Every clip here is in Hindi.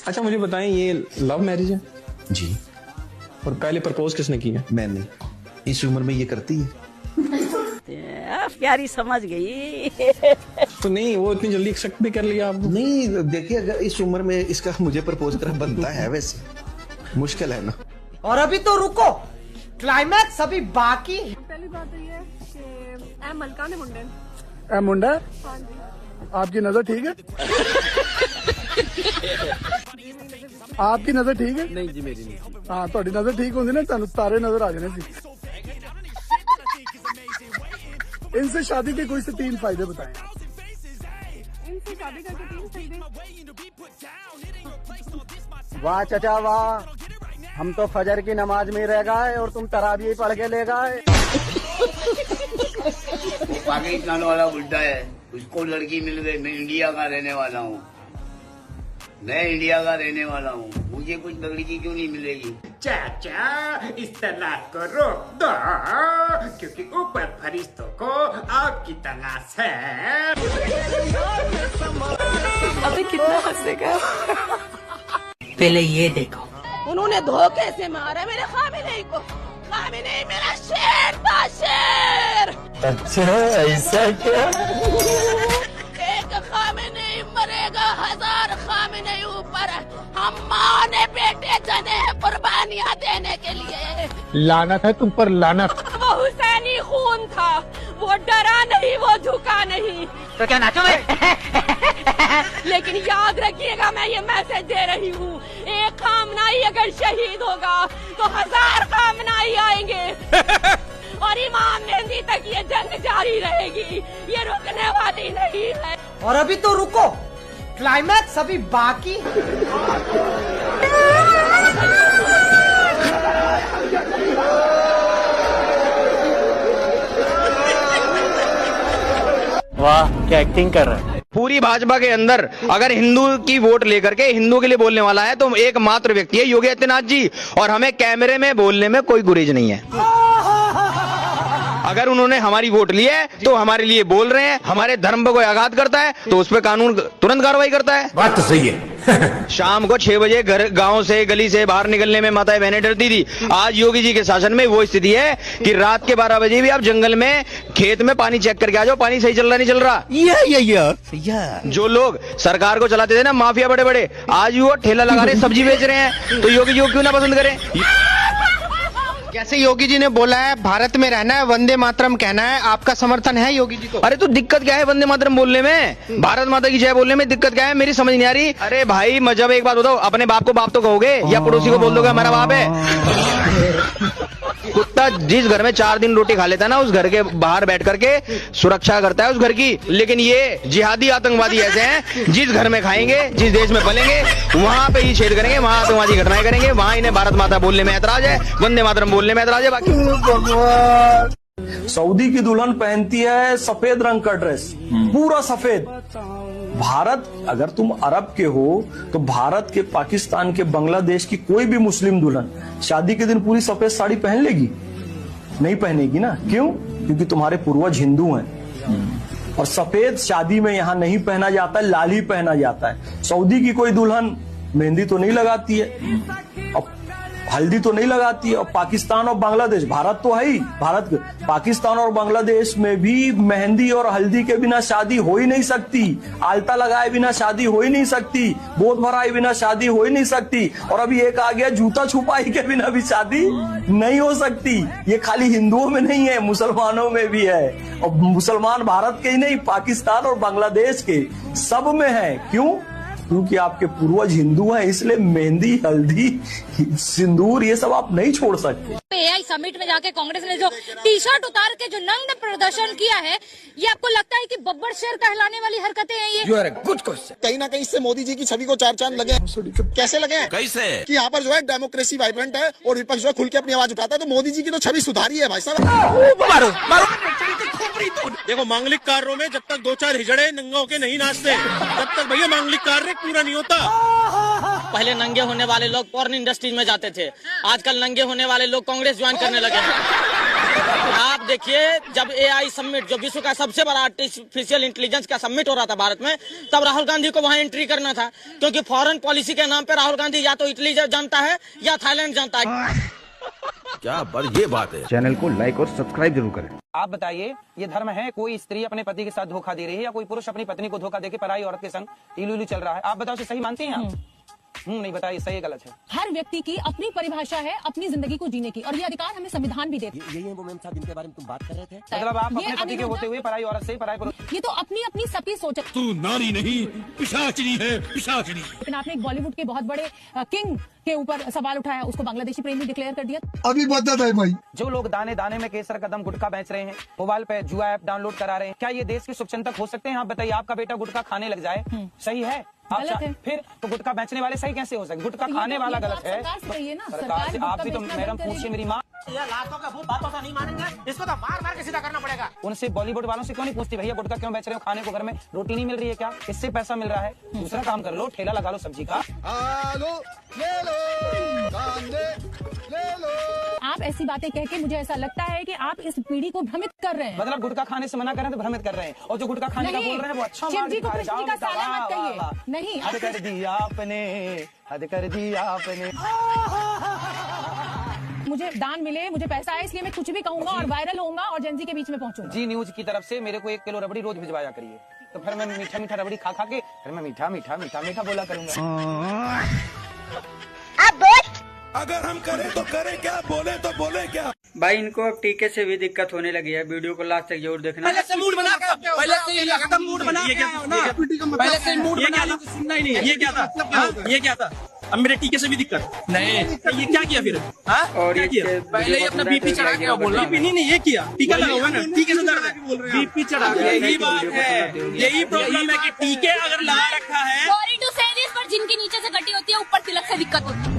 अच्छा मुझे बताएं, ये लव मैरिज है? जी। और पहले प्रपोज किसने किया? मैंने। इस उम्र में ये करती है? प्यारी समझ गई। तो नहीं, वो इतनी जल्दी एक्सेप्ट भी कर लिया आपको? नहीं, देखिए अगर इस उम्र में इसका मुझे प्रपोज करना बनता है, वैसे मुश्किल है ना। और अभी तो रुको, क्लाइमैक्स अभी बाकी। पहली बात तो ये है कि मलका ने मुंडे मुंडा हाँ जी। आपकी नजर ठीक है? आपकी नजर ठीक है? नहीं जी मेरी नहीं। हाँ, ਤੁਹਾਡੀ नजर ठीक होंगी ना, ਤੁਹਾਨੂੰ तारे नजर आ जाने सी। इनसे शादी के कोई से 3 फायदे बताएं। इनसे शादी करके 3 फायदे। वाह चचा वाह, हम तो फजर की नमाज में रह गए और तुम तरावी पढ़ के ले गए। पाकिस्तान वाला बुड्ढा है, उसको लड़की मिल गई। मैं इंडिया का रहने वाला हूँ, मैं इंडिया का रहने वाला हूँ, मुझे कुछ लड़की क्यों नहीं मिलेगी? चाचा इस तलाक को रोक दो, क्योंकि ऊपर फरिश्तों को आपकी तलाश है। अभी कितना हंसेगा। पहले ये देखो, उन्होंने धोखे से मारा मेरे खामिने को। खामिने मेरा शेर था, शेर। अच्छा ऐसा क्या? एक खामिने मरेगा, 1000 खामिने ऊपर। हम माँ ने बेटे जने हैं कुर्बानियाँ देने के लिए। लानत है तुम पर, लानत। वो हुसैनी खून था, वो डरा नहीं, वो झुका नहीं। तो क्या नाचो मैं? लेकिन याद रखिएगा, मैं ये मैसेज दे रही हूँ, एक खामनाई अगर शहीद होगा तो 1000 खामनाई आएंगे। और इमाम मेहंदी तक ये जंग जारी रहेगी, ये रुकने वाली नहीं है। और अभी तो रुको, क्लाइमैक्स अभी बाकी। वाह क्या एक्टिंग कर रहा है। पूरी भाजपा के अंदर अगर हिंदू की वोट लेकर के हिंदू के लिए बोलने वाला है तो एकमात्र व्यक्ति है योगी आदित्यनाथ जी, और हमें कैमरे में बोलने में कोई गुरेज नहीं है। अगर उन्होंने हमारी वोट ली है तो हमारे लिए बोल रहे हैं, हमारे धर्म पर कोई आघात करता है तो उस पर कानून तुरंत कार्रवाई करता है। बात तो सही है। शाम को 6 बजे घर गांव से गली से बाहर निकलने में माताएं बहनें डरती थी। आज योगी जी के शासन में वो स्थिति है कि रात के 12 बजे भी आप जंगल में खेत में पानी चेक करके आ जाओ, पानी सही चल रहा नहीं चल रहा। जो लोग सरकार को चलाते थे ना, माफिया बड़े बड़े, आज भी वो ठेला लगा रहे सब्जी बेच रहे हैं। तो योगी जी को क्यों ना पसंद करें? जैसे योगी जी ने बोला है भारत में रहना है, वंदे मातरम कहना है, आपका समर्थन है योगी जी को? अरे तो दिक्कत क्या है वंदे मातरम बोलने में, भारत माता की जय बोलने में दिक्कत क्या है? मेरी समझ नहीं आ रही। अरे भाई मजहब, एक बात बताओ, अपने बाप को बाप तो कहोगे या पड़ोसी को बोल दोगे हमारा बाप है? कुत्ता जिस घर में 4 दिन रोटी खा लेता है ना, उस घर के बाहर बैठ करके सुरक्षा करता है उस घर की। लेकिन ये जिहादी आतंकवादी ऐसे हैं, जिस घर में खाएंगे, जिस देश में पलेंगे, वहां पे ही छेद करेंगे, वहां आतंकवादी घटनाएं करेंगे। वहां इन्हें भारत माता बोलने में ऐतराज है, वंदे मातरम बोलने में ऐतराज है। बाकी सऊदी की दुल्हन पहनती है सफेद रंग का ड्रेस, पूरा सफेद। भारत, अगर तुम अरब के हो तो भारत के, पाकिस्तान के, बांग्लादेश की कोई भी मुस्लिम दुल्हन शादी के दिन पूरी सफेद साड़ी पहन लेगी? नहीं पहनेगी ना। क्यों? क्योंकि तुम्हारे पूर्वज हिंदू हैं। और सफेद शादी में यहाँ नहीं पहना जाता है, लाल ही पहना जाता है। सऊदी की कोई दुल्हन मेहंदी तो नहीं लगाती है, और हल्दी तो नहीं लगाती है। और पाकिस्तान और बांग्लादेश, भारत तो है ही, पाकिस्तान और बांग्लादेश में भी मेहंदी और हल्दी के बिना शादी हो ही नहीं सकती। आलता लगाए बिना शादी हो ही नहीं सकती, गोद भराए बिना शादी हो ही नहीं सकती। और अभी एक आ गया, जूता छुपाई के बिना भी शादी नहीं हो सकती। ये खाली हिंदुओं में नहीं है, मुसलमानों में भी है। और मुसलमान भारत के ही नहीं, पाकिस्तान और बांग्लादेश के सब में है। क्यों? क्योंकि आपके पूर्वज हिंदू हैं, इसलिए मेहंदी, हल्दी, सिंदूर ये सब आप नहीं छोड़ सकते। एआई समिट में जाके कांग्रेस ने जो टी-शर्ट उतार के जो नग्न प्रदर्शन किया है, ये आपको लगता है कि बब्बर शेर कहलाने वाली हरकतें हैं ये? Good question. कहीं ना कहीं इससे मोदी जी की छवि को 4 चांद लगे। कैसे लगे? कैसे? कि यहाँ पर जो है डेमोक्रेसी वाइब्रेंट है और विपक्ष जो खुल के अपनी आवाज उठाता है, तो मोदी जी की तो छवि सुधारी है भाई साहब। मारो मारो। देखो, मांगलिक कार्यों में जब तक 2-4 हिजड़े नंगा होके नहीं नाचते, तब तक भैया मांगलिक कार्य पूरा नहीं होता। पहले नंगे होने वाले लोग पॉर्न इंडस्ट्रीज में जाते थे, आजकल नंगे होने वाले लोग कांग्रेस ज्वाइन करने लगे हैं। आप देखिए, जब AI समिट, जो विश्व का सबसे बड़ा आर्टिफिशियल इंटेलिजेंस का समिट हो रहा था भारत में, तब राहुल गांधी को वहां एंट्री करना था, क्योंकि फॉरेन पॉलिसी के नाम पे राहुल गांधी या तो इटली जानता है या थाईलैंड जानता है। क्या ये बात है। चैनल को लाइक और सब्सक्राइब जरूर करें। आप बताइए, ये धर्म है? कोई स्त्री अपने पति के साथ धोखा दे रही है या कोई पुरुष अपनी पत्नी को धोखा देके पराई औरत के संग टीलू चल रहा है? आप बताओ, सही मानती हैं आप? नहीं बताइए, सही गलत है। हर व्यक्ति की अपनी परिभाषा है अपनी जिंदगी को जीने की, और ये अधिकार हमें संविधान भी देता है। यही है वो मेम साहब जिनके बारे में तुम बात कर रहे थे। मतलब आप अपने पति के होते हुए पराई औरत से पराई पुरुष। ये तो अपनी अपनी सबकी सोच है। तू नारी नहीं, पिशाचनी है, पिशाचनी। लेकिन आपने एक बॉलीवुड के बहुत बड़े किंग के ऊपर सवाल उठाया, उसको बांग्लादेशी प्रेमी डिक्लेयर कर दिया। अभी बदत है भाई। जो लोग दाने दाने में केसर कदम गुटखा बेच रहे हैं, मोबाइल पे जुआ ऐप डाउनलोड करा रहे हैं, क्या ये देश के शुभचिंतक हो सकते हैं? आप बताइए, आपका बेटा गुटखा खाने लग जाए, सही है? गलत है। फिर तो गुटखा बेचने वाले सही कैसे हो सकते? गुटखा खाने वाला गलत है। सरकार से आप भी तो मैडम पूछिए, मेरी माँ लातों का भूत बातों से नहीं मानेंगे, इसको तो मार मार के सीधा करना पड़ेगा। उनसे बॉलीवुड वालों से क्यों नहीं पूछती, भैया गुटखा क्यों बेच रहे हो? खाने को घर में रोटी नहीं मिल रही है क्या? इससे पैसा मिल रहा है, दूसरा काम कर लो, ठेला लगा लो सब्जी का। आप ऐसी बातें कह के मुझे ऐसा लगता है कि आप इस पीढ़ी को भ्रमित कर रहे हैं। मतलब गुटखा खाने से मना कर रहे हैं तो भ्रमित कर रहे हैं, और जो गुटखा खाने का बोल रहे हैं वो अच्छा शिव जी को कृष्ण जी का साला मत कहिए। नहीं, हद कर दिया आपने, हद कर दिया आपने। मुझे दान मिले, मुझे पैसा आए, इसलिए मैं कुछ भी कहूंगा और वायरल होऊंगा और जेनजी के बीच में पहुंचूंगा। जी न्यूज की तरफ से मेरे को 1 किलो रबड़ी रोज भिजवाया करिए, तो फिर मैं मीठा मीठा रबड़ी खा के फिर मैं मीठा मीठा मीठा मीठा बोला करूंगा। अगर हम करें तो करें क्या, बोले तो बोले क्या। भाई इनको अब टीके से भी दिक्कत होने लगी है, वीडियो को लास्ट तक जरूर देखना। पहले से मूड बना के, पहले से एकदम मूड बना के आया हो ना, पहले से मूड बना के सुनना ही नहीं है। ये क्या था? ये क्या था? अब मेरे टीके से भी दिक्कत नहीं, ये क्या किया फिर? और क्या किया? पहले अपना बीपी चढ़ा के बोल रहा, बीपी नहीं, ये किया टीका लगा हुआ ना, टीके से दर्द है, बीपी चढ़ा के। यही बात है, यही प्रॉब्लम है कि टीके अगर लगा रखा है, सॉरी टू से दिस, पर जिनकी नीचे से कटी होती है ऊपर तिलक से दिक्कत होती है।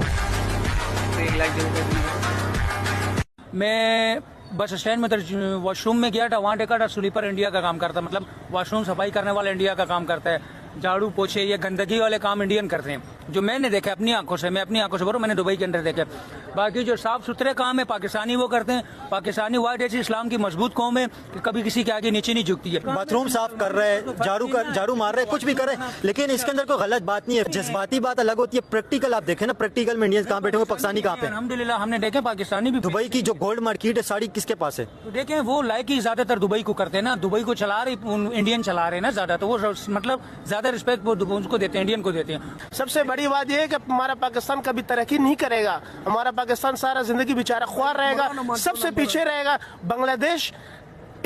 मैं बस स्टैंड में वॉशरूम में गया था, वहाँ देखा था स्लीपर इंडिया का काम करता, मतलब वॉशरूम सफाई करने वाला इंडिया का काम करता है, झाड़ू पोछे ये गंदगी वाले काम इंडियन करते हैं, जो मैंने देखे अपनी आंखों से। मैं अपनी आंखों से बोलूं, मैंने दुबई के अंदर देखे। बाकी जो साफ सुथरे काम है पाकिस्तानी वो करते हैं। पाकिस्तानी वाइट ऐसी इस्लाम की मजबूत कौम है कि कभी किसी के आगे नीचे नहीं झुकती है। बाथरूम साफ कर रहे हैं, झाड़ू मार रहे हैं, कुछ भी कर रहे हैं, लेकिन इसके अंदर कोई गलत बात नहीं है। जज्बाती बात अलग होती है, प्रैक्टिकल आप देखें ना, प्रैक्टिकल में इंडियन कहाँ बैठे हुए, पाकिस्तानी कहाँ पे? अल्हम्दुलिल्लाह हमने देखे पाकिस्तानी भी। दुबई की जो गोल्ड मार्केट है, साड़ी किसके पास है? तो देखें वो लाइक ही ज्यादातर दुबई को करते हैं ना, दुबई को चला रहे इंडियन चला रहे हैं ना ज्यादा, तो वो मतलब ज्यादा रिस्पेक्ट वो उनको देते हैं, इंडियन को देते हैं। सबसे बड़ी बात यह है कि हमारा पाकिस्तान कभी तरक्की नहीं करेगा, हमारा पाकिस्तान सारा जिंदगी बेचारा ख्वार रहेगा, सबसे पीछे रहेगा। बांग्लादेश,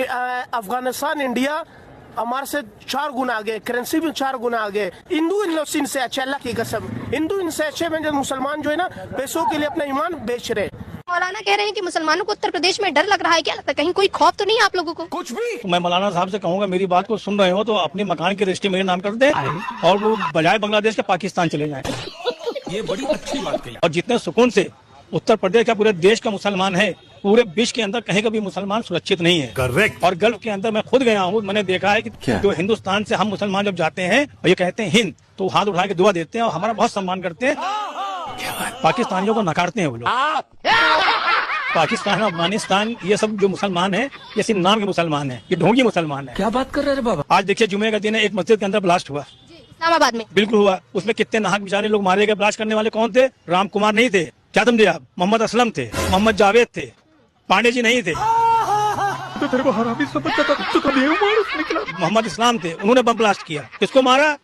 अफगानिस्तान, इंडिया हमारे से 4 गुना आगे, करेंसी में 4 गुना आगे। हिंदू इनसे अच्छे, अल्लाह की कसम, हिंदू इनसे अच्छे में, जो मुसलमान जो है ना पैसों के लिए अपना ईमान बेच रहे। मौलाना कह रहे हैं कि मुसलमानों को उत्तर प्रदेश में डर लग रहा है, क्या लगता है कहीं कोई खौफ तो नहीं है आप लोगों को? कुछ भी। तो मैं मौलाना साहब से कहूँगा, मेरी बात को सुन रहे हो तो अपने मकान की रजिस्ट्री मेरे नाम कर दे, और वो बजाय बांग्लादेश के पाकिस्तान चले जाए। ये बड़ी अच्छी बात कही। और जितने सुकून से उत्तर प्रदेश का पूरे देश का मुसलमान है, पूरे विश्व के अंदर कहीं का भी मुसलमान सुरक्षित नहीं है। करेक्ट। और गल्फ के अंदर मैं खुद गया हूँ, मैंने देखा है कि जो हिंदुस्तान से हम मुसलमान जब जाते हैं और ये कहते हैं हिंद, तो हाथ उठा के दुआ देते हैं और हमारा बहुत सम्मान करते हैं। पाकिस्तानियों को नकारते हैं वो लोग। पाकिस्तान, अफगानिस्तान, ये सब जो मुसलमान है, ये सिर्फ नाम के मुसलमान है, ये ढोंगी मुसलमान है। क्या बात कर रहे हैं बाबा? आज देखिए जुमे का दिन है, एक मस्जिद के अंदर ब्लास्ट हुआ इस्लामाबाद में। बिल्कुल हुआ। उसमें कितने नाहक बेचारे लोग मारे गए। ब्लास्ट करने वाले कौन थे? राम कुमार नहीं थे, क्या समझे आप? मोहम्मद असलम थे, मोहम्मद जावेद थे, पांडे जी नहीं थे, तो तेरे को हरामी समझता था, तो कभी मोहम्मद इस्लाम थे, उन्होंने बम ब्लास्ट किया। किसको मारा?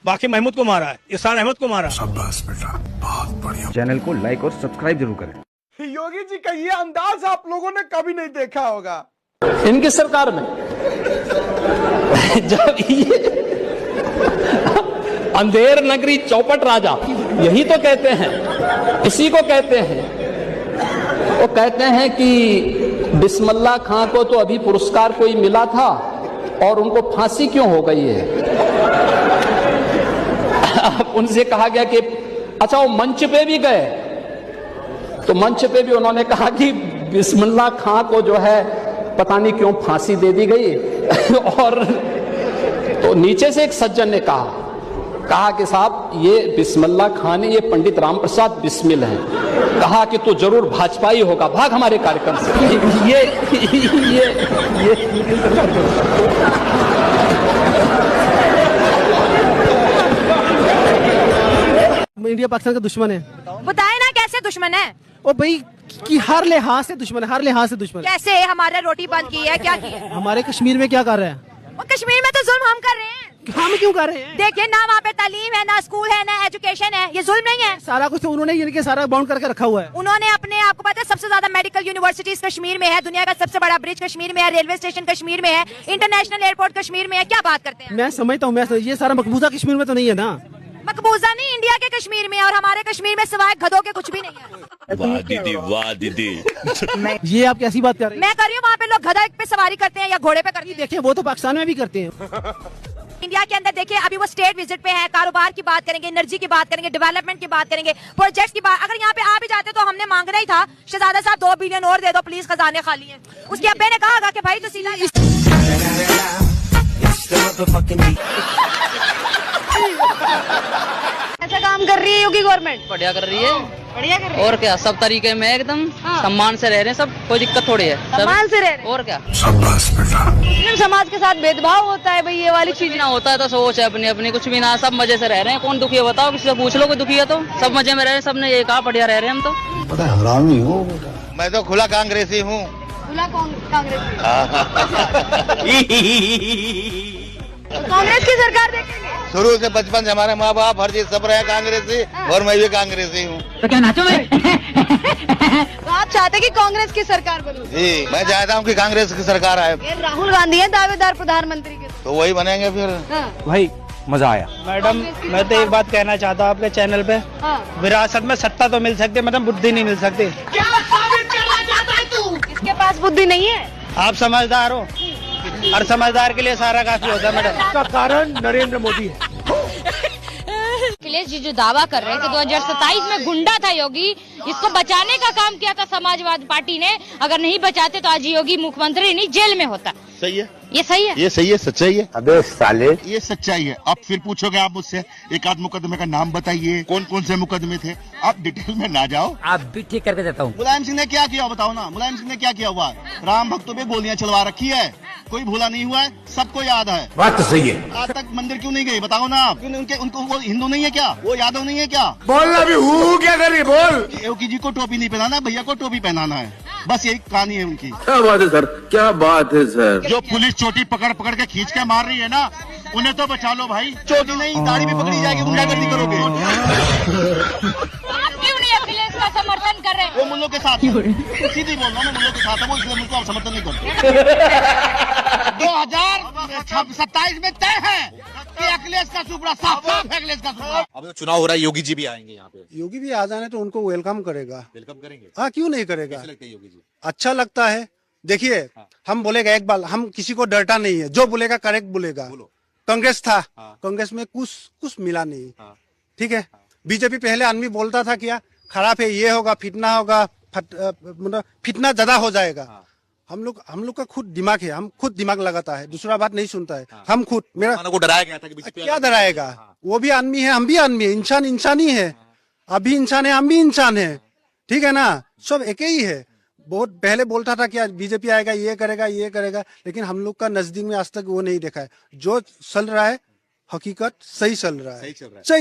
बाकी महमूद को मारा है, इरशाद अहमद को मारा। शाबाश बेटा, बहुत बढ़िया। चैनल को लाइक और सब्सक्राइब जरूर करें। योगी जी का ये अंदाज आप लोगों ने कभी नहीं देखा होगा। इनकी सरकार में जब ये अंधेर नगरी चौपट राजा, यही तो कहते हैं, इसी को कहते हैं। वो कहते हैं कि बिस्मिल्लाह खां को तो अभी पुरस्कार कोई मिला था और उनको फांसी क्यों हो गई है। उनसे कहा गया कि अच्छा वो मंच पे भी गए, तो मंच पे भी उन्होंने कहा कि बिस्मिल्लाह खां को जो है पता नहीं क्यों फांसी दे दी गई। और तो नीचे से एक सज्जन ने कहा कि साहब ये बिस्मिल्लाह खां ने, ये पंडित राम प्रसाद बिस्मिल हैं। कहा कि तू जरूर भाजपाई होगा, भाग हमारे कार्यक्रम से। ये इंडिया पाकिस्तान का दुश्मन है। बताए ना कैसे दुश्मन है? ओ भाई कि हर लिहाज से दुश्मन है, हर लिहाज से दुश्मन है। कैसे? हमारे रोटी बंद की है, क्या की है? हमारे कश्मीर में क्या कर रहे हैं? वो कश्मीर में तो जुल्म हम कर रहे हैं। हम क्यों कर रहे हैं? देखिए ना, वहाँ पे तालीम है, ना स्कूल है, ना एजुकेशन है, ये जुल्म नहीं है? सारा कुछ तो उन्होंने यानी कि सारा बाउंड करके रखा हुआ है। उन्होंने अपने, आपको पता है सबसे ज्यादा मेडिकल यूनिवर्सिटीज कश्मीर में है, दुनिया का सबसे बड़ा ब्रिज कश्मीर में है, रेलवे स्टेशन कश्मीर में है, इंटरनेशनल एयरपोर्ट कश्मीर में है। क्या बात करते हैं? मैं समझता हूँ, ये सारा मकबूजा कश्मीर में तो नहीं है ना? मकबूजा नहीं, इंडिया के कश्मीर में, और हमारे कश्मीर में सिवाय गधों के कुछ भी नहीं है। वाह दीदी, वाह दीदी। ये आप कैसी बात कर रही हैं? मैं कर रही हूँ, वहाँ पे लोग गधा पे सवारी करते हैं या घोड़े पे करते हैं। देखिए वो तो पाकिस्तान में भी करते हैं। इंडिया के अंदर देखिए, अभी वो स्टेट विजिट पे है, कारोबार की बात करेंगे, एनर्जी की बात करेंगे, डेवलपमेंट की बात करेंगे, प्रोजेक्ट्स की बात। अगर यहाँ पे आ भी जाते तो हमने मांगना ही था, शहजादा साहब 2 बिलियन और दे दो प्लीज, खजाने खाली हैं। उसके अब्बे ने कहा कि भाई तो सीधा ऐसा काम कर रही है योगी गवर्नमेंट? बढ़िया कर रही है, बढ़िया कर रही है। और क्या, सब तरीके में एकदम सम्मान से रह रहे हैं, सब कोई दिक्कत थोड़ी है, सम्मान से रह रहे हैं। और क्या, मुस्लिम समाज के साथ भेदभाव होता है भाई, ये वाली चीज ना होता है तो सोच है अपनी अपनी, कुछ भी ना, सब मजे से रह रहे हैं। कौन दुखी है बताओ, किसी से पूछ लो कोई दुखी है तो? सब मजे में रह रहे हैं, सबने ये कहा बढ़िया रह रहे हैं हम तो। पता है हरामी हो। मैं तो खुला कांग्रेसी हूँ। खुला कांग्रेस कांग्रेस की सरकार देखेंगे। शुरू से बचपन से हमारे माँ बाप हर चीज सब रहे कांग्रेसी, और मैं भी कांग्रेसी हूँ। तो क्या नाचो में? तो आप चाहते कि कांग्रेस की सरकार बने? जी, मैं चाहता हूँ कि कांग्रेस की सरकार आए। राहुल गांधी है दावेदार प्रधानमंत्री के, तो वही बनेंगे फिर। भाई मजा आया। मैडम मैं तो एक बात कहना चाहता हूँ आपके चैनल पे, विरासत में सत्ता तो मिल सकती है, मतलब बुद्धि नहीं मिल सकती। इसके पास बुद्धि नहीं है? आप समझदार हो, और समझदार के लिए सारा काफी होता है मैडम। इसका कारण नरेंद्र मोदी है। अखिलेश जी जो दावा कर रहे हैं कि 2027 में गुंडा था योगी, इसको बचाने का काम किया था समाजवादी पार्टी ने, अगर नहीं बचाते तो आज योगी मुख्यमंत्री नहीं जेल में होता। सही है, ये सही है, ये सही है, सच्चाई है। अबे साले, ये सच्चाई है। अब फिर पूछोगे आप मुझसे, एक आध मुकदमे का नाम बताइए, कौन कौन से मुकदमे थे? आप डिटेल में ना जाओ। आप भी ठीक करके देता हूँ। मुलायम सिंह ने क्या किया बताओ ना, मुलायम सिंह ने क्या किया हुआ? राम भक्तों पे गोलियां चलवा रखी है, कोई भूला नहीं हुआ है, सबको याद है। बात तो सही है। आज तक मंदिर क्यों नहीं गए बताओ ना आप? उनको वो हिंदू नहीं है क्या? वो यादव नहीं है क्या? बोलना भी हूँ, क्या करिए बोल। योगी जी को टोपी नहीं पहनाना, भैया को टोपी पहनाना है, बस यही कहानी है उनकी। क्या बात है सर, क्या बात है सर। जो पुलिस चोटी पकड़ पकड़ के खींच के मार रही है ना, उन्हें तो बचा लो भाई। चोटी नहीं, दाढ़ी भी पकड़ी जाएगी, गुंडागर्दी करोगे। आप क्यों नहीं अखिलेश का समर्थन कर रहे हैं? वो मुल्लों के साथ है, सीधी बोल रहा हूँ, मैं मुल्लों के साथ है, वो इसलिए मुझको आप समर्थन नहीं करते। 2027 में तय है कि अखिलेश का सुपड़ा साफ है, अखिलेश का सुपड़ा। अब तो चुनाव हो रहा है, योगी जी भी आएंगे यहाँ पे। योगी भी आ जाने तो उनको वेलकम करेगा। वेलकम करेंगे? हाँ, क्यों नहीं करेगा। कैसे लगता है योगी जी? अच्छा लगता है। देखिए हम बोलेगा एक बार, हम किसी को डरता नहीं है, जो बोलेगा करेक्ट बोलेगा। कांग्रेस था, कांग्रेस में कुछ मिला नहीं, ठीक है। बीजेपी पहले आदमी बोलता था क्या खराब है, ये होगा, फितना होगा, मतलब फितना ज्यादा हो जाएगा। हम लोग का खुद दिमाग है, हम खुद दिमाग लगाता है, दूसरा बात नहीं सुनता है। हम खुद, मेरा को डराया गया था कि क्या डराएगा, वो भी आदमी है, हम भी आदमी है, इंसान इंसान ही है। आप भी इंसान है, हम भी इंसान है, ठीक है ना, सब एक ही है। बहुत पहले बोलता था कि आज बीजेपी आएगा, ये करेगा, लेकिन हम लोग का नजदीक में आज तक वो नहीं देखा है। जो चल रहा है हकीकत सही चल रहा है, सही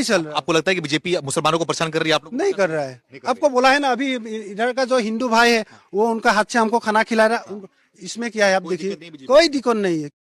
चल रहा है। आपको लगता है कि बीजेपी मुसलमानों को परेशान कर रही है? आप लोग नहीं कर रहा है। आपको बोला है ना, अभी इधर का जो हिंदू भाई है वो उनका हाथ से हमको खाना खिला रहा है, इसमें क्या है आप देखिए, कोई दिक्कत नहीं है।